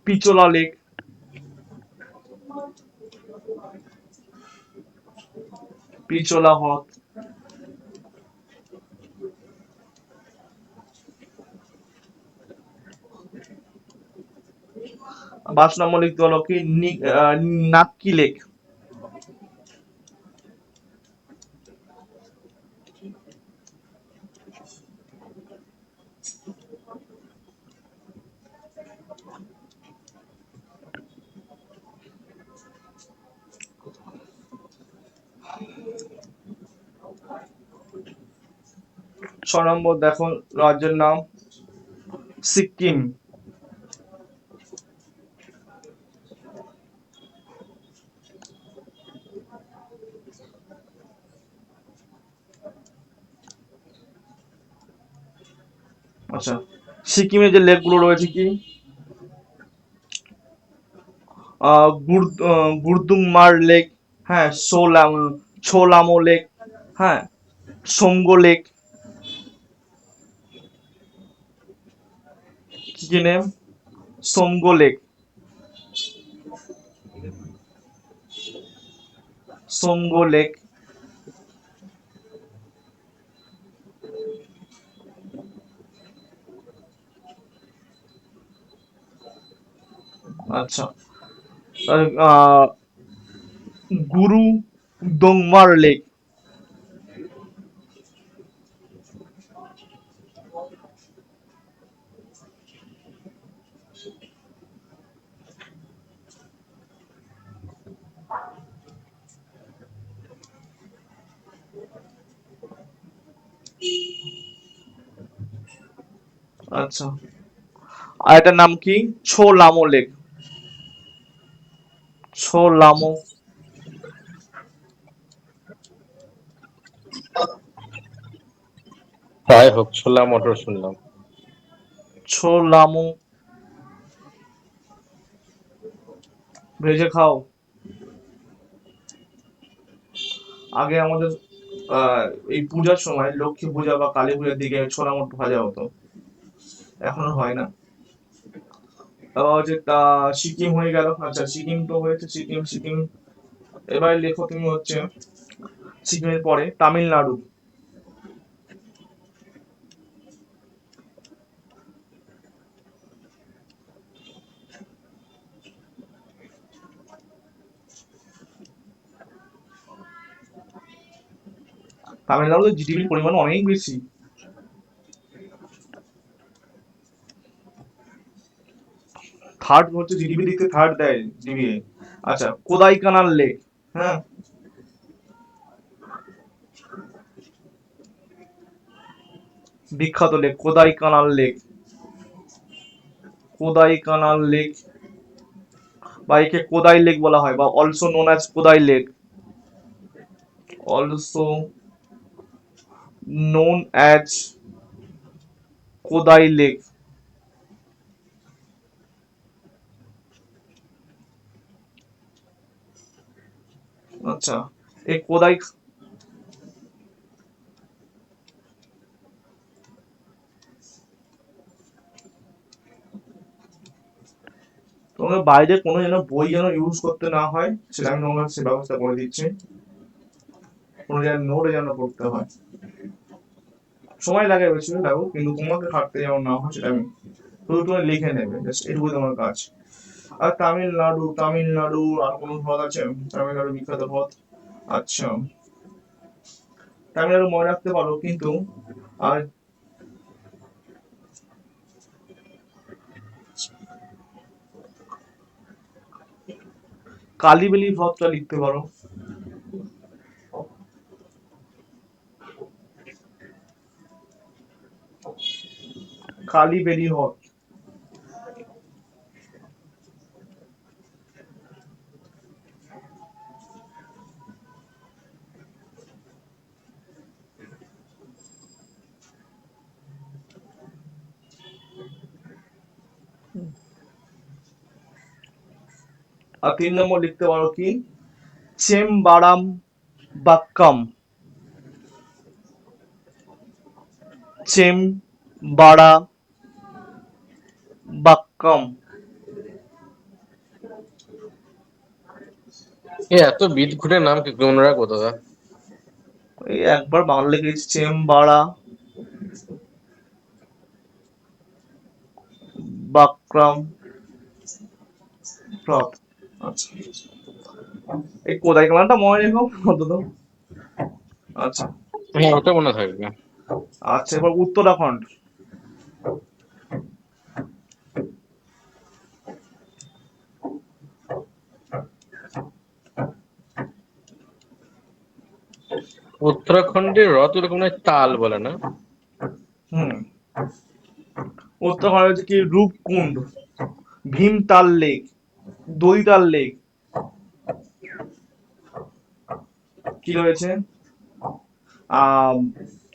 পিচোলা লেক। পিচোলা হ্রদ। 5 নম্বর লিখতে হলো কি নাক্কি লেক। ছ নম্বর দেখো রাজ্যের নাম সিকিম। আচ্ছা, সিকিমে যে লেক গুলো রয়েছে কি গুরদুংমার লেক, হ্যাঁ, ছোলামো লেক, হ্যাঁ, সোমগো লেক। কি কি name? Tsomgo lake. Tsomgo lake. আচ্ছা, গুরু দোংমার লেক। আচ্ছা, আর এটার নাম কি? ছো লামো লেক। ছো লামো। তাই হোক, ছোলা মটর শুনলাম। ছো লামো। ভেজে খাও। আগে আমাদের আহ এই পূজার সময়, লক্ষ্মী পূজা বা কালী পূজার দিকে ছোলা মটর ভাজা হতো, এখন আর হয় না। তারপর হচ্ছে সিকিম হয়ে গেল। আচ্ছা, সিকিম তো হয়েছে, সিকিম সিকিম। এবারে লেখো তুমি হচ্ছে সিকিমের পরে তামিলনাড়ু। তামিলনাড়ুতে জিডিপির পরিমাণ অনেক বেশি। থার্ড হচ্ছে জিডিপি দিক থেকে থার্ড দেয় জিডিপি। আচ্ছা, কোদাই কানাল লেক। হ্যাঁ, বিখ্যাত lake Kodaikanal lake. Kodaikanal lake, বা একে কোদাই লেক বলা হয়, বা also known as Kodai lake. Also known as Kodai lake. আচ্ছা, এই কোদাই, তোমাকে বাইরে কোনো যেন বই যেন ইউজ করতে না হয়, সেটা আমি তোমাকে সে ব্যবস্থা করে দিচ্ছি। কোনো যেন নোট যেন করতে হয়, সময় লাগে বেশি লাগুক, কিন্তু তোমাকে খাটতে যেমন না হয় সেটা আমি, শুধু তুমি লিখে নেবে, জাস্ট এটুকুই তোমার কাজ। আর তামিলনাড়ু, তামিলনাড়ু আর কোনো হ্রদ আছে? তামিলনাড়ু বিখ্যাত হ্রদ। আচ্ছা, তামিলনাড়ু মনে রাখতে পারো, কিন্তু আর কালীবেলি হ্রদটা লিখতে পারো। কালীবেলি হ্রদ। আর 3 নম্বর লিখতে পারো কি? চেমবারাম বাক্কাম। চেমবারা বাক্কাম। এ এত বিদঘুটে নাম কি মনে রাখবো দাদা? এই একবার বাংলা লিখেছি, চেমবারা বাক্কাম হ্রদ। আচ্ছা, এই কোদাই কানালটা মনে রেখো অন্তত। আচ্ছা। হ্যাঁ, ওটা মনে থাকবে। আচ্ছা, এবার উত্তরাখণ্ড। উত্তরাখণ্ডের হ্রদ ওরকম নয়, তাল বলে না? হুম, উত্তরাখণ্ড হচ্ছে কি? রূপকুণ্ড, ভীমতাল লেক, দইতাল লেক। কি রয়েছে? আম,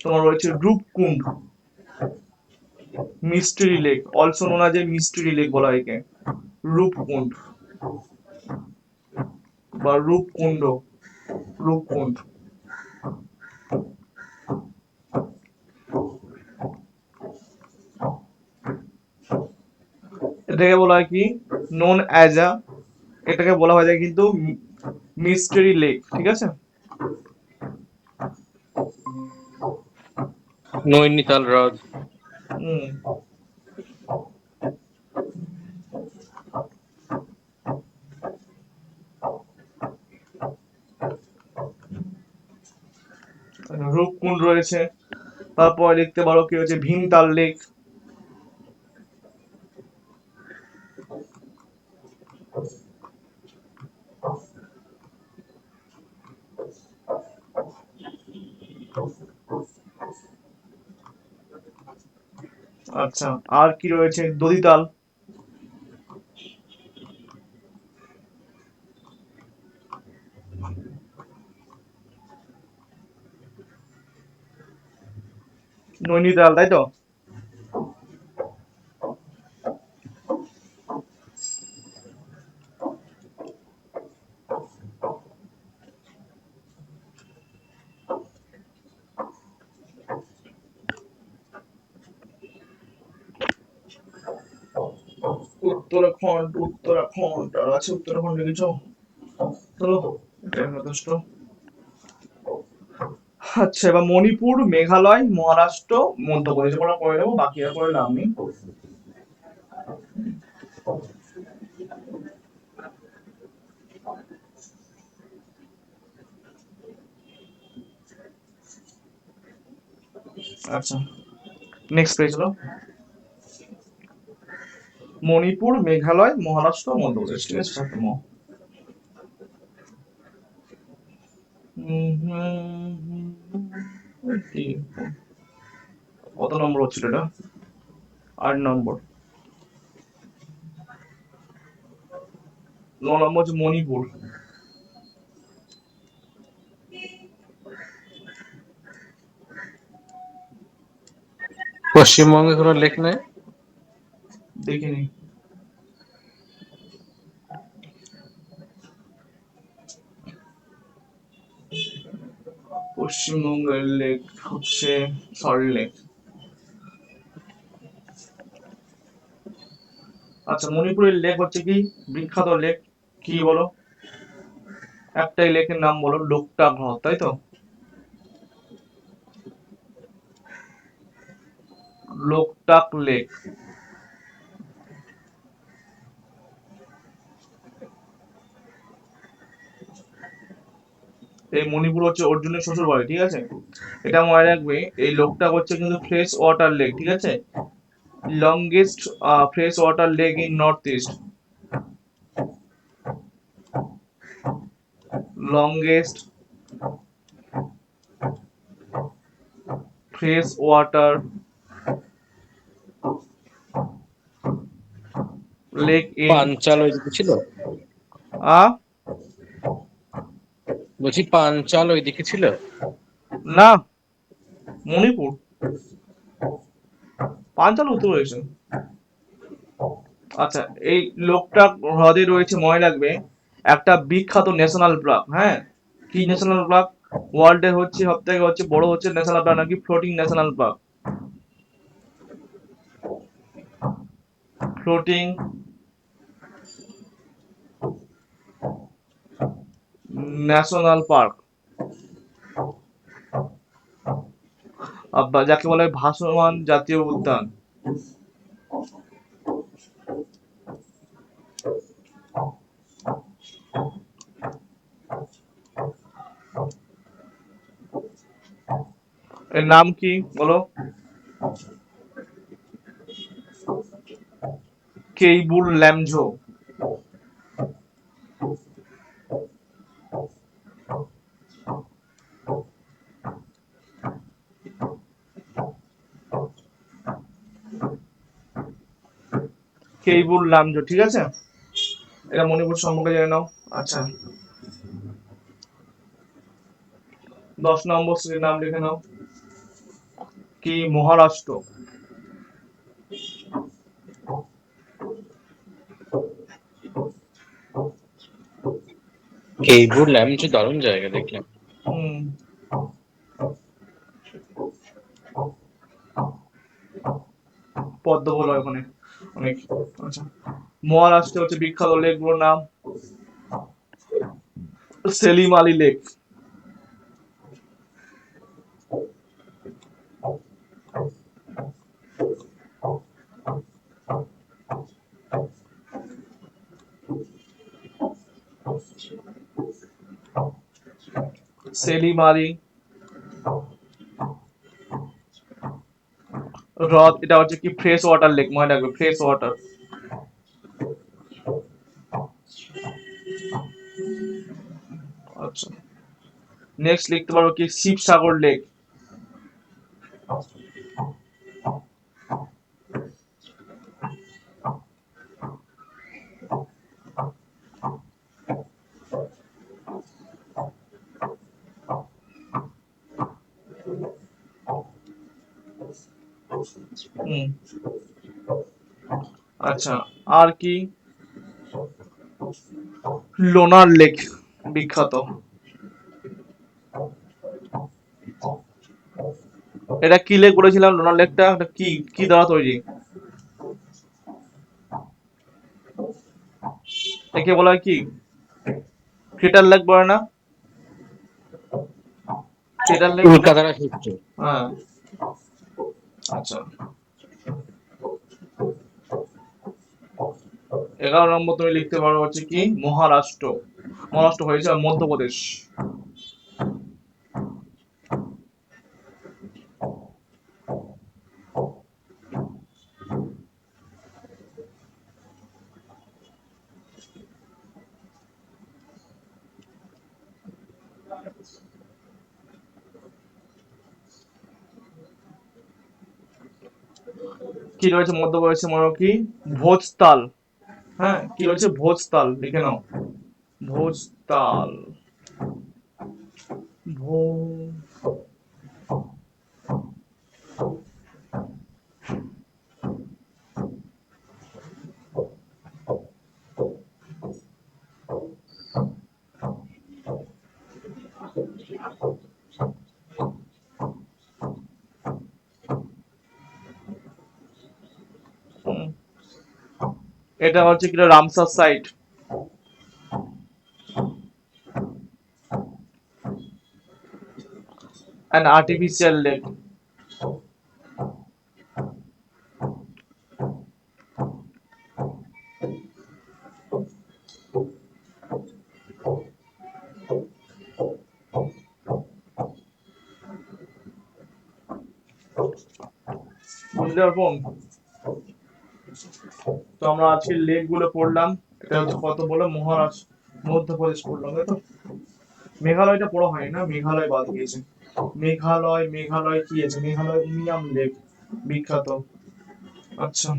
তোমার রয়েছে Roopkund, mystery lake, also known as a mystery lake বলা হয় একে। রূপকুণ্ড বা রূপকুণ্ড, রূপকুণ্ড। এটাকে বলা হয় কি? নোন অ্যাজ আ, এটাকে বলা হয় কিন্তু মিস্ট্রি লেক, ঠিক আছে? নৈনিতাল হ্রদ। হুম, রূপকুণ্ড রয়েছে। তারপর লিখতে পারো কি হচ্ছে ভীমতাল লেক। আচ্ছা, আর কি রয়েছে? দদিতাল, নৈনিতাল, তাই তো? উত্তরাখণ্ড আর আছে, উত্তরাখণ্ড কিছু? চলো, এটাই যথেষ্ট। আচ্ছা, এবার মণিপুর, মেঘালয়, মহারাষ্ট্র, মধ্যপ্রদেশ আমরা করে নেবো, বাকি আর করে নাম নেই। আচ্ছা, নেক্সট পেজ হলো মণিপুর, মেঘালয়, মহারাষ্ট্র, মধ্যপ্রদেশ, ঠিক আছে? কত নম্বর হচ্ছিল এটা? 8 নম্বর। 9 নম্বর হচ্ছে মণিপুর। পশ্চিমবঙ্গে কোনো লেক নেই? দেখিনি। পশ্চিমবঙ্গের লেক হচ্ছে সল্ট লেক। আচ্ছা, মণিপুরের লেক হচ্ছে কি বিখ্যাত লেক? কি বলো? একটাই লেকের নাম বলো, লোকটাক হ্রদ, তাই তো? লোকটাক লেক। এই মণিপুর হচ্ছে অর্জুনের শ্বশুর বাড়ি, ঠিক আছে? এটা মনে রাখবে, এই লোকটাক হচ্ছে কিন্তু ফ্রেশ ওয়াটার লেক, ঠিক আছে? Longest fresh water lake in north east. Longest fresh water lake in পাঞ্চাল ওইদিকে ছিল? আ বলছি পাঞ্চাল ওইদিকে ছিল? না, মণিপুর। পাঞ্চাল উত্তরপ্রদেশে। আচ্ছা, এই লোকটাক হ্রদে রয়েছে মনে রাখবে একটা বিখ্যাত ন্যাশনাল পার্ক, হ্যাঁ? কি ন্যাশনাল পার্ক? ওয়ার্ল্ডের হচ্ছে সব থেকে হচ্ছে বড় হচ্ছে ন্যাশনাল পার্ক নাকি floating national park. Floating national park, যাকে বলে ভাসমান জাতীয় উদ্যান। এর নাম কি বলো? কেইবুল ল্যামঝো। কেইবুল লামজো, ঠিক আছে? এটা মণিপুর সম্পর্কে জেনে নাও। আচ্ছা, 10 নম্বর স্টেটের নাম লিখে নাও। কি? মহারাষ্ট্র। কেইবুল ল্যামচো দারুণ জায়গা দেখলাম। হুম, পদ্ম বলো ওখানে অনেক। আচ্ছা, মহারাষ্ট্রে হচ্ছে বিখ্যাত লেকগুলোর নাম সেলিম আলী লেক। সেলিম আলী হ্রদ, এটা হচ্ছে কি ফ্রেশ ওয়াটার লেক, মনে রাখবে ফ্রেশ ওয়াটার। আচ্ছা, নেক্সট লিখতে পারবো কি শিবসাগর লেক। হুম, আচ্ছা, আর কি? লোনার লেক বিখ্যাত। এটা কি লেক বলেছিলাম? লোনার লেকটা এটা কি দ্বারা তৈরি? একে বলা হয় কি? ক্রেটার লেক বলে না? ক্রেটার লেক বলে? উল্কাধারা সূত্র। হ্যাঁ, আচ্ছা। 11 নম্বর তুমি লিখতে পারো হচ্ছে কি মহারাষ্ট্র। মহারাষ্ট্র হয়েছে মধ্যপ্রদেশ। কি রয়েছে মধ্যপ্রদেশে মনে কি ভোজতাল। হ্যাঁ, কি রয়েছে ভোজতাল, লিখে নাও ভোজতাল। ভো হুম, এটা হচ্ছে কি Ramsar site. An artificial lake. বুঝতে পারবো? তো আমরা আজকে লেক গুলো পড়লাম। এটা হচ্ছে কত বলো মহারাষ্ট্র মধ্যপ্রদেশ পড়লাম, তাই তো? মেঘালয়টা পড়া হয় না, মেঘালয় বাদ গিয়েছে। মেঘালয় কি আছে? মেঘালয় উমিয়াম লেক বিখ্যাত। আচ্ছা,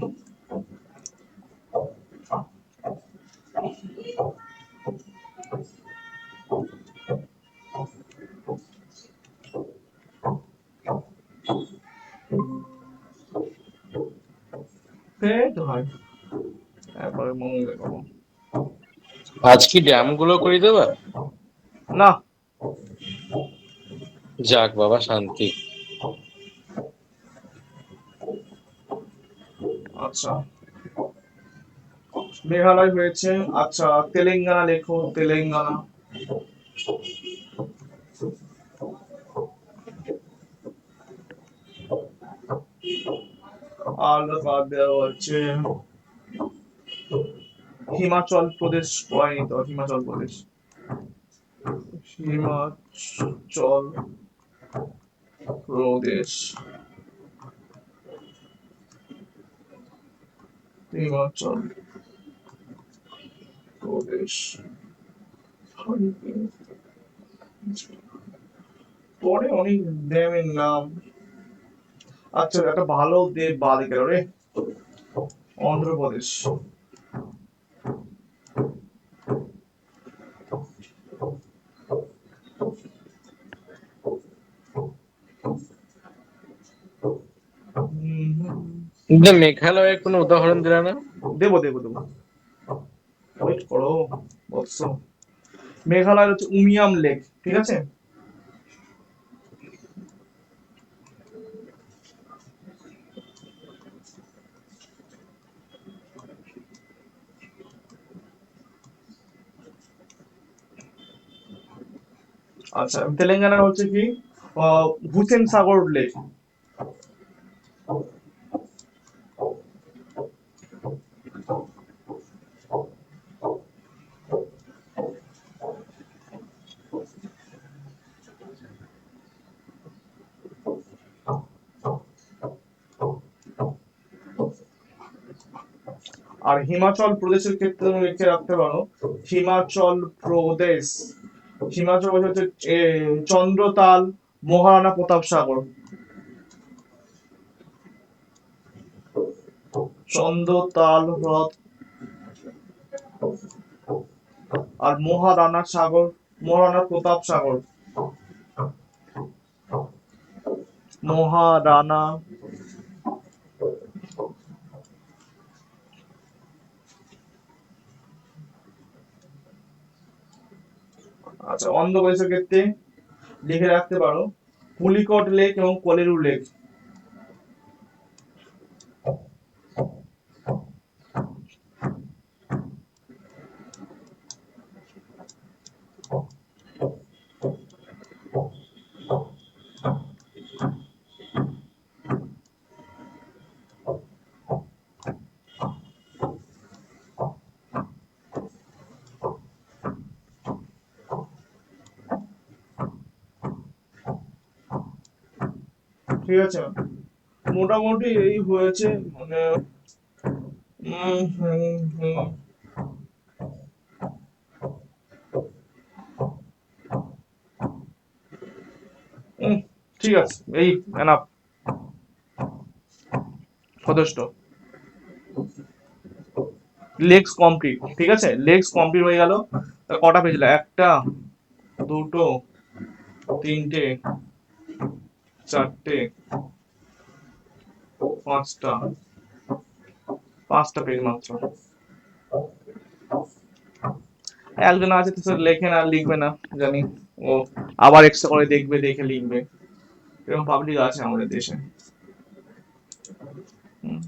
এই তো হয়। তারপরে মঙ্গল দেখাবো। আজ কি ড্যাম গুলো করে দেবা? না, যাক বাবা, শান্তি। আচ্ছা, মেঘালয় হয়েছে। আচ্ছা, তেলেঙ্গানা লেখো, তেলেঙ্গানা। আর বাদ দেওয়া হচ্ছে হিমাচল প্রদেশ পড়ায়নি তো, হিমাচল প্রদেশ। হিমাচল প্রদেশ, হিমাচল প্রদেশ। পরে অনেক ড্যামের নাম। আচ্ছা, একটা ভালো দেব বাদ গেল রে, অন্ধ্রপ্রদেশ। কিন্তু মেঘালয়ের কোনো উদাহরণ দিলা না? দেবো দেবো দেবো, ওয়েট করো বৎস। মেঘালয় হচ্ছে উমিয়াম লেক, ঠিক আছে? আচ্ছা, তেলেঙ্গানার হচ্ছে কি হুসেন সাগর লেক। আর হিমাচল প্রদেশের ক্ষেত্রে তুমি লিখে রাখতে পারো হিমাচল প্রদেশ। হিমাচল প্রদেশ হচ্ছে চন্দ্রতাল, মহারানা প্রতাপ সাগর। চন্দ্রতাল হ্রদ আর মহারানা সাগর, মহারানা প্রতাপ সাগর। মহারানা আচ্ছা, অন্ধ্রপ্রদেশের ক্ষেত্রে লিখে রাখতে পারো পুলিকট লেক এবং কোলেরু লেক। ঠিক আছে, মোটামুটি এই হয়েছে, মানে হুম। হুম, ঠিক আছে, এই এনাফ, যথেষ্ট। লেগস কমপ্লিট, ঠিক আছে, লেগস কমপ্লিট হয়ে গেল। তা কটা পেয়েছিল? একটা, দুটো, তিনটে, চারটে, পাঁচটা, পাঁচটা পেজ মাত্র। একজন আছে তো স্যার লেখে না, লিখবে না জানি, ও আবার এক্সট্রা করে দেখবে, দেখে লিখবে, এরকম পাবলিক আছে আমাদের দেশে। হুম।